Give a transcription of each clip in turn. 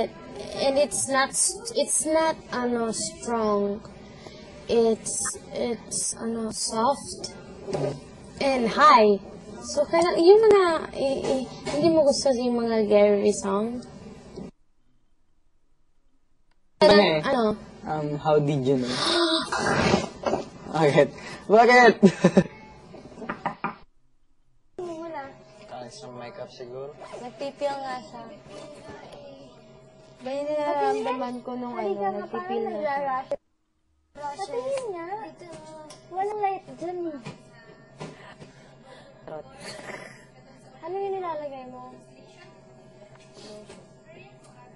and it's not strong. It's soft and high. So yung mga hindi mo gusto yung mga Gary song? How did you know? Bakit? Bakit? Wala. Kalis ng makeup siguro. Nagpipil nga siya. Ganyan nararamdaman ko nung nagpipil na siya. Patingin nga. Walang light dyan eh. Ano yung nilalagay mo?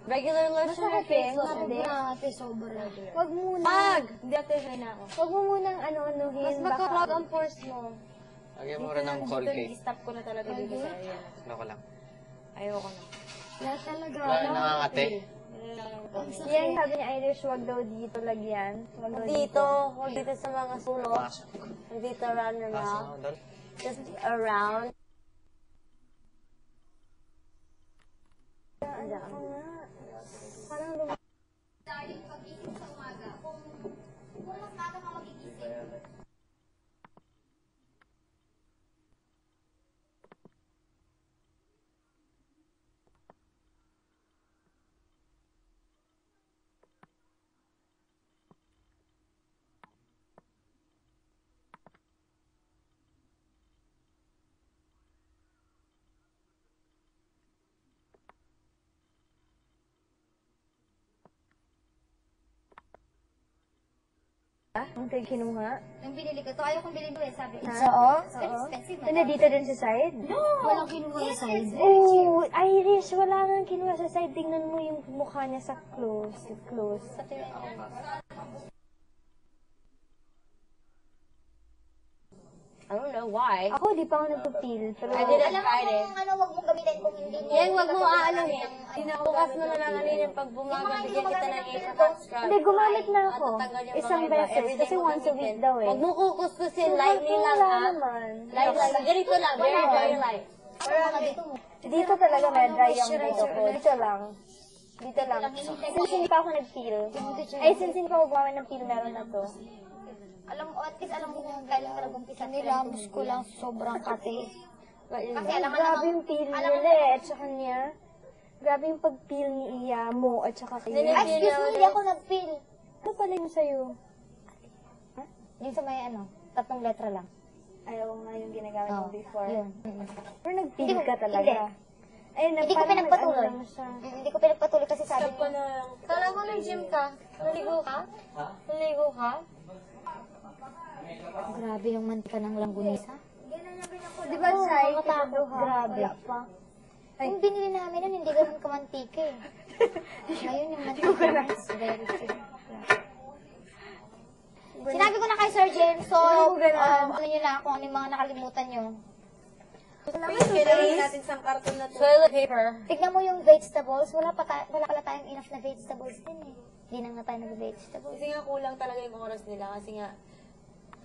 Regular lotion or face Hindi. sobra. Wag muna. Hindi ako na ako. Wag mo munang ano-anuhin. Mas magka-clog ang pores mo. Lagyan mo rin ng Colgate. Stop ko na talaga dito sa area. Ano ko lang. Ayoko na. Wala talaga. Nangangate. Yan, sabi ni Irish, wag daw dito lagyan. Wag daw Dito, huwag dito sa mga sulok. Dito around your mouth. Just around. Parang ang tayo kinuha. Nung binili ko to, ayaw kong bilhin ko eh, sabi ko. Oo. Expensive Na dito din sa side? Walang kinuha sa side. Oh, Irish, wala nang kinuha sa side. Tingnan mo yung mukha niya sa close. Close. I don't know why. Ako, di pa ako nagpapil. Pero, I didn't Alam mo try it. kung ano, wag mong gamitin kung hindi mo. Yan, wag mo aalahin. Bukas mo na lang kanina pag bumaga, bigyan kita ng 8 hot scrub. hindi, gumamit na ako. Tatanggal yung Isang mga iba. beses. Everyday Kasi mo once a gamitin. week daw eh. Wag mo kukuskusin, lightly lang Wala ha. naman. Light lang. Ganito lang, very, very light. Dito talaga na-dry yung dito ko. Dito lang. Dito lang. Since hindi pa ako nag-peel. Ay, since hindi pa ako gumamit ng peel, meron na to. Alam mo, at least alam mo kung kailan ka nag-umpisa. Nilamos ko lang sobrang kate. Kasi alam mo Grabe naman, yung peel nila eh, at saka niya. Grabe yung pag-peel ni Iya mo at saka kayo. ay, excuse me, hindi ako nag-feel. Ano pala yung sa'yo? Yung sa may ano, 3 letra lang. Ayaw nga yung ginagamit mo before. Yun. Pero nag-peel Hindi ko- ka talaga. Ayun, Hindi ko parang pinagpatuloy. nag-ano lang siya. Hindi ko pinagpatuloy kasi sabi ko. Kala ko nag-gym ka. Naligo ka? Naligo ka? Grabe yung mantika ng langgunisa. Di ba, Sai? Grabe. Yung binili namin nun, hindi ganun kamantika eh. Ngayon yung mantika is very cheap. Sinabi ko na kay Sir James, so, ano nyo na kung ano yung mga nakalimutan nyo. Kailangan natin sa karton na toilet paper. Tignan mo yung vegetables, wala pala tayong enough na vegetables din eh. Hindi na nga tayo nag-vegetables. Kasi nga kulang talaga yung oras nila kasi nga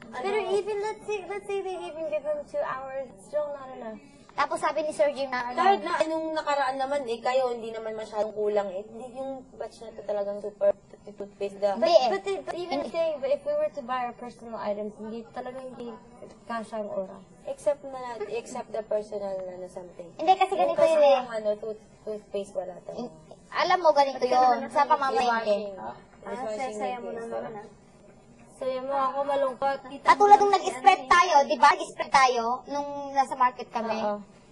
Pero even, let's say they even give them 2 hours, still not enough. Tapos sabi ni Sir Jim na ano, kahit na nung nakaraan naman kayo hindi naman masyadong kulang Hindi yung batch na to talagang super toothpaste the Hindi eh. But even saying, but if we were to buy our personal items, hindi kasha ang oras. except the personal na something. Hindi kasi ganito yun eh. Yung toothpaste wala tayo. Alam mo, ganito yun. Sa pamamalingke. Saya mo na naman ah. Saya mo ako malungkot. Katulad nung nag-spread tayo, di ba? Nag-spread tayo nung nasa market kami.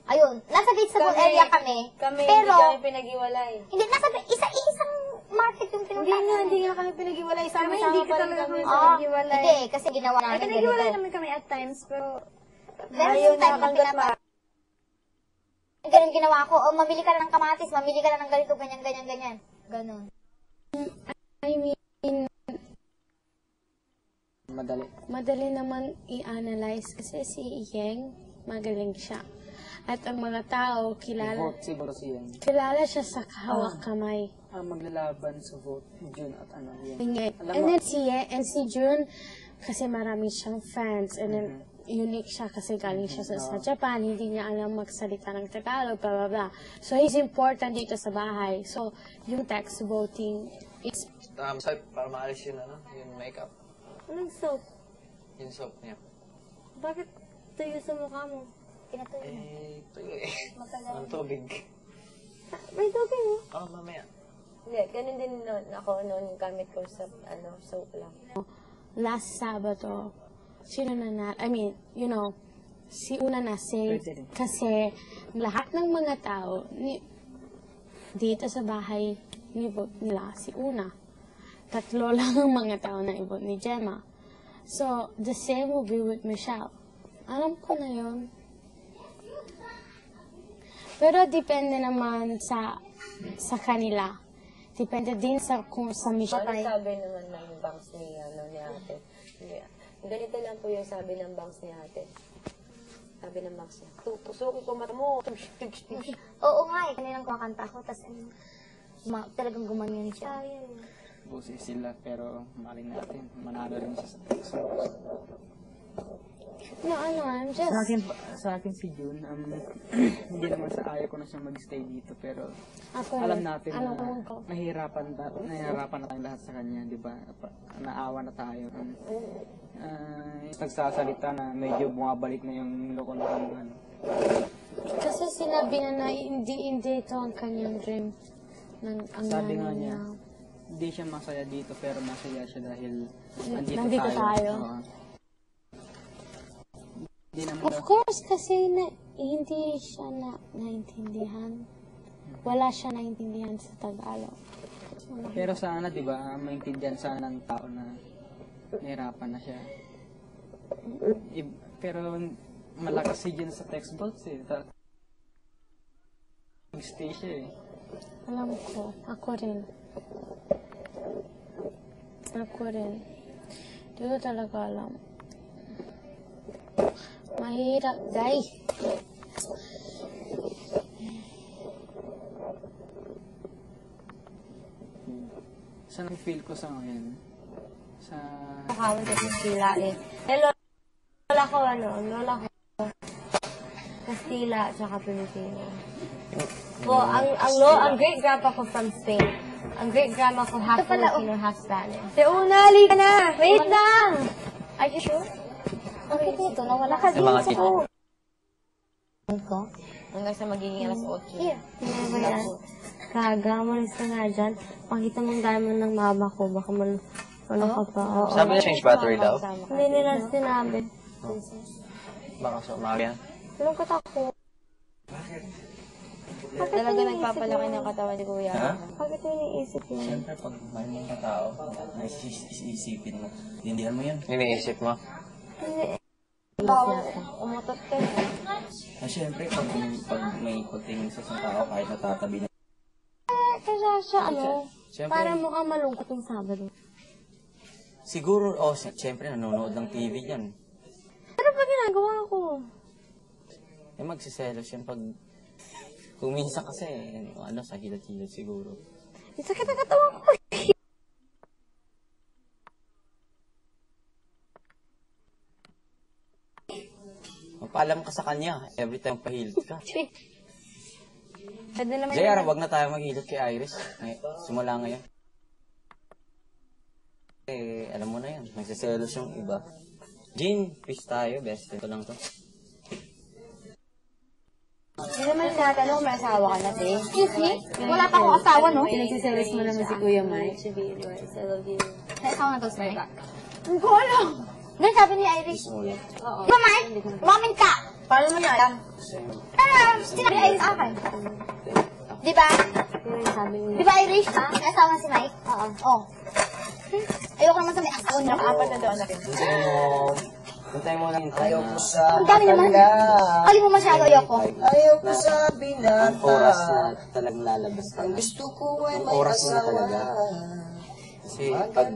Ayun, nasa vegetable area kami. Kami pero, hindi kami pinag-iwalay. hindi, nasa isang market yung pinuntahan. Hindi nga kami pinag-iwalay. Sama-sama hindi pa rin talaga kami. kami pinag-iwalay. Hindi, kasi ginawa namin Pinag-iwalay ganito. naman kami at times, pero Meron yung time na pinapa. Ganun ginawa ko, oh, mamili ka na ng kamatis, mamili ka na ng ganito, ganyan. Ganun. I mean, Madali. naman i-analyze kasi si Yeng magaling siya. At ang mga tao, Vote siguro siya. kilala siya sa hawak kamay. Maglalaban sa vote. June at ano. Yan. And then si June, kasi marami siyang fans. And then, unique siya kasi galing siya sa Japan, hindi niya alam magsalita ng Tagalog, blah, blah, blah. So, he's important dito sa bahay. So, yung text voting is... Soap, para maalis yun, yung makeup. Anong soap? Yung soap niya. Bakit tuyo sa mukha mo? Pinatuloy. Tuyo eh. Ang tubig. May tubig mo? Mamaya. Hindi, ganun din ako noon gamit ko sa soap lang. Last Sabado, si Una na saved kasi lahat ng mga tao dito sa bahay nila si Una. 3 lang ang mga tao na i-vote ni Gemma. So, the same will be with Michelle. Alam ko na yun. Pero depende naman sa kanila. Depende din sa Michelle. Ano sabi naman ng banks ni ate? Ganito lang po yung sabi ng banks ni ate. Sabi ng banks niya, tusukin ko mata mo. Oo nga eh. Kanilang kumakanta ako, tapos talagang gumanyan siya. Busi sila, pero maling natin. Manalo rin siya sa No, I'm just... Sa akin si June, hindi naman sa ayaw ko na siya mag-stay dito, pero alam natin na nahihirapan na tayong lahat sa kanya, di ba? Naawa na tayo. Nagsasalita na medyo bumabalik na yung loko-lokong Kasi sinabi na hindi ito ang kanyang dream. Sabi nga niya, hindi siya masaya dito, pero masaya siya dahil nandito tayo. Of course, kasi hindi siya naintindihan. Wala siya naintindihan sa Tagalog. Pero sana, di ba, maintindihan sana ng tao na nahirapan na siya. Pero malakas si Jen sa textbooks eh. Stay siya eh. Alam ko. Ako rin. Di ko talaga alam. Mahirap, guys. Saan ang feel ko sa ngayon? Sa... Nakawin kasi sila eh. Lola ko Kastila tsaka Pilipino. Ang great-grandpa ko from Spain. Ang great-grandma ko half Filipino, half Spanish. Si Una, halika na! Wait lang! Are you sure? Bakit ito? Nawala ka din sa ko. Hanggang sa magiging alas 8. Here. Ano ba yan? Kaga, malis ka nga dyan. Pakita mong diamond ng mama ko. Baka ka pa. Oo. Sabi niya change battery daw? Hindi nila sinabi. Baka sa umaga yan. Lungkot ako. Talaga nagpapalaki ng katawan ni Kuya. Bakit yung iniisip yun? Siyempre, pag may mga tao, isipin mo. Hindihan mo yan. Iniisip mo? Umutot ka. Siyempre, pag may puting sa isang tao, kahit natatabi na. Kaya siya, Siyempre, para mukhang malungkot yung Sabado. siguro, siyempre, nanonood ng TV yan. Ano pa ginagawa ko? Magsiselos yan pag... Kung minsan kasi, sa hilat-hilat siguro. Sakit ang katawan ko. Magpaalam ka sa kanya, every time pahilit ka. Pwede naman JR, wag na tayo maghilit kay Iris. Simula ngayon. Alam mo na yan, magsiselos yung iba. Jean, peace tayo, best friend ko lang to. Hindi naman tinatanong kung may asawa ka na, te. Excuse me? Wala pa akong asawa, no? Pinagsiservice mo naman si Kuya Mike. May asawa na to, sir. Ang ko alam. Ganun sabi ni Irish. Di ba, Mike? Umamin ka! Paano mo niya alam? Sinabi Irish sa akin. Di ba? Di ba, Irish? May asawa na si Mike? Oo. Ayoko naman sa may asawa niya. Apat na doon natin. Hintay mo lang hintay na. Ang dami naman. Kali mo masyado, ayoko. Ayoko sa binata. Ang oras na talagang lalabas ka. Ang gusto ko ay Ang may oras mo na asawa. talaga. Kasi pag